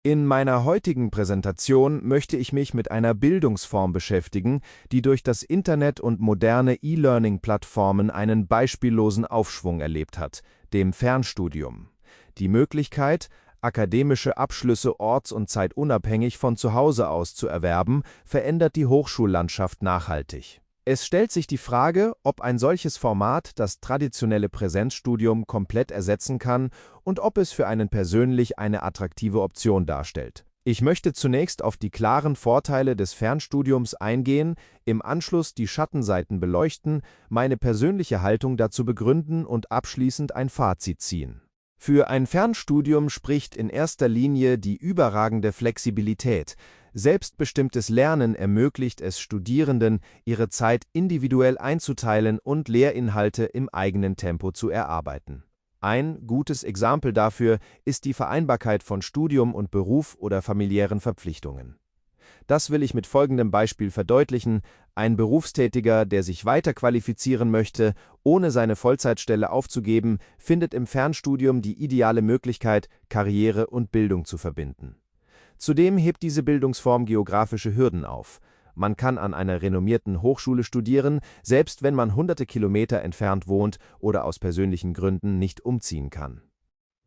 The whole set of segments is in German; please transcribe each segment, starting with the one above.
In meiner heutigen Präsentation möchte ich mich mit einer Bildungsform beschäftigen, die durch das Internet und moderne E-Learning-Plattformen einen beispiellosen Aufschwung erlebt hat, dem Fernstudium. Die Möglichkeit, akademische Abschlüsse orts- und zeitunabhängig von zu Hause aus zu erwerben, verändert die Hochschullandschaft nachhaltig. Es stellt sich die Frage, ob ein solches Format das traditionelle Präsenzstudium komplett ersetzen kann und ob es für einen persönlich eine attraktive Option darstellt. Ich möchte zunächst auf die klaren Vorteile des Fernstudiums eingehen, im Anschluss die Schattenseiten beleuchten, meine persönliche Haltung dazu begründen und abschließend ein Fazit ziehen. Für ein Fernstudium spricht in erster Linie die überragende Flexibilität. Selbstbestimmtes Lernen ermöglicht es Studierenden, ihre Zeit individuell einzuteilen und Lehrinhalte im eigenen Tempo zu erarbeiten. Ein gutes Exempel dafür ist die Vereinbarkeit von Studium und Beruf oder familiären Verpflichtungen. Das will ich mit folgendem Beispiel verdeutlichen: Ein Berufstätiger, der sich weiterqualifizieren möchte, ohne seine Vollzeitstelle aufzugeben, findet im Fernstudium die ideale Möglichkeit, Karriere und Bildung zu verbinden. Zudem hebt diese Bildungsform geografische Hürden auf. Man kann an einer renommierten Hochschule studieren, selbst wenn man hunderte Kilometer entfernt wohnt oder aus persönlichen Gründen nicht umziehen kann.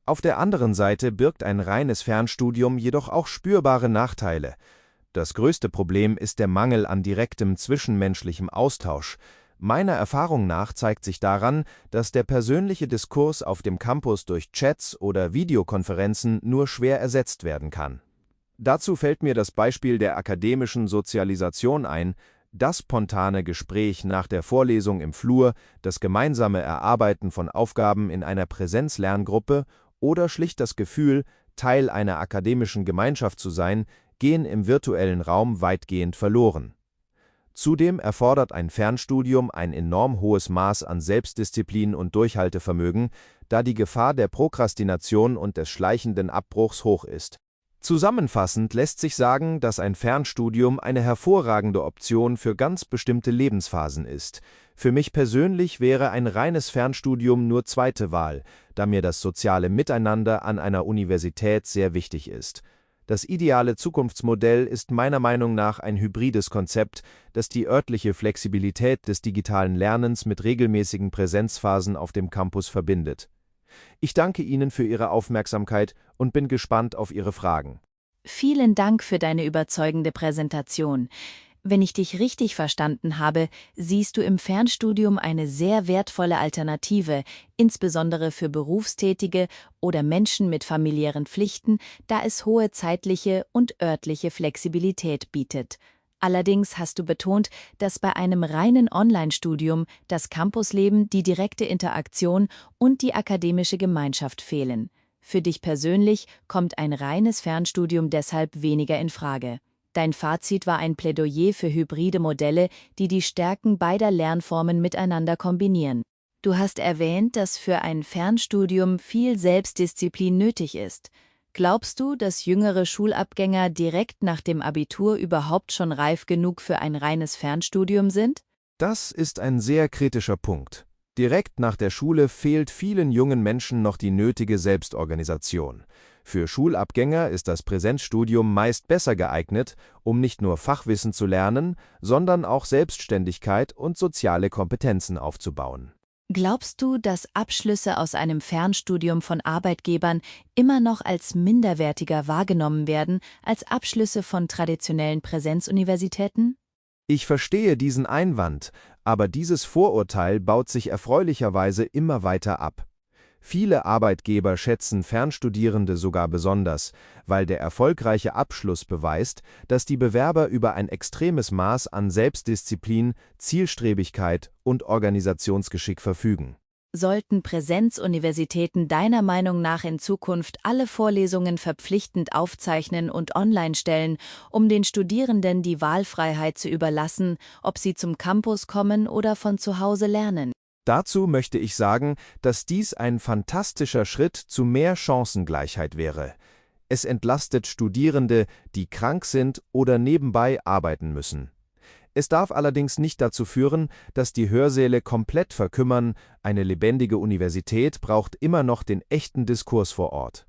Auf der anderen Seite birgt ein reines Fernstudium jedoch auch spürbare Nachteile. Das größte Problem ist der Mangel an direktem zwischenmenschlichem Austausch. Meiner Erfahrung nach zeigt sich daran, dass der persönliche Diskurs auf dem Campus durch Chats oder Videokonferenzen nur schwer ersetzt werden kann. Dazu fällt mir das Beispiel der akademischen Sozialisation ein: Das spontane Gespräch nach der Vorlesung im Flur, das gemeinsame Erarbeiten von Aufgaben in einer Präsenzlerngruppe oder schlicht das Gefühl, Teil einer akademischen Gemeinschaft zu sein, gehen im virtuellen Raum weitgehend verloren. Zudem erfordert ein Fernstudium ein enorm hohes Maß an Selbstdisziplin und Durchhaltevermögen, da die Gefahr der Prokrastination und des schleichenden Abbruchs hoch ist. Zusammenfassend lässt sich sagen, dass ein Fernstudium eine hervorragende Option für ganz bestimmte Lebensphasen ist. Für mich persönlich wäre ein reines Fernstudium nur zweite Wahl, da mir das soziale Miteinander an einer Universität sehr wichtig ist. Das ideale Zukunftsmodell ist meiner Meinung nach ein hybrides Konzept, das die örtliche Flexibilität des digitalen Lernens mit regelmäßigen Präsenzphasen auf dem Campus verbindet. Ich danke Ihnen für Ihre Aufmerksamkeit und bin gespannt auf Ihre Fragen. Vielen Dank für deine überzeugende Präsentation. Wenn ich dich richtig verstanden habe, siehst du im Fernstudium eine sehr wertvolle Alternative, insbesondere für Berufstätige oder Menschen mit familiären Pflichten, da es hohe zeitliche und örtliche Flexibilität bietet. Allerdings hast du betont, dass bei einem reinen Online-Studium das Campusleben, die direkte Interaktion und die akademische Gemeinschaft fehlen. Für dich persönlich kommt ein reines Fernstudium deshalb weniger in Frage. Dein Fazit war ein Plädoyer für hybride Modelle, die die Stärken beider Lernformen miteinander kombinieren. Du hast erwähnt, dass für ein Fernstudium viel Selbstdisziplin nötig ist. Glaubst du, dass jüngere Schulabgänger direkt nach dem Abitur überhaupt schon reif genug für ein reines Fernstudium sind? Das ist ein sehr kritischer Punkt. Direkt nach der Schule fehlt vielen jungen Menschen noch die nötige Selbstorganisation. Für Schulabgänger ist das Präsenzstudium meist besser geeignet, um nicht nur Fachwissen zu lernen, sondern auch Selbstständigkeit und soziale Kompetenzen aufzubauen. Glaubst du, dass Abschlüsse aus einem Fernstudium von Arbeitgebern immer noch als minderwertiger wahrgenommen werden als Abschlüsse von traditionellen Präsenzuniversitäten? Ich verstehe diesen Einwand, aber dieses Vorurteil baut sich erfreulicherweise immer weiter ab. Viele Arbeitgeber schätzen Fernstudierende sogar besonders, weil der erfolgreiche Abschluss beweist, dass die Bewerber über ein extremes Maß an Selbstdisziplin, Zielstrebigkeit und Organisationsgeschick verfügen. Sollten Präsenzuniversitäten deiner Meinung nach in Zukunft alle Vorlesungen verpflichtend aufzeichnen und online stellen, um den Studierenden die Wahlfreiheit zu überlassen, ob sie zum Campus kommen oder von zu Hause lernen? Dazu möchte ich sagen, dass dies ein fantastischer Schritt zu mehr Chancengleichheit wäre. Es entlastet Studierende, die krank sind oder nebenbei arbeiten müssen. Es darf allerdings nicht dazu führen, dass die Hörsäle komplett verkümmern. Eine lebendige Universität braucht immer noch den echten Diskurs vor Ort.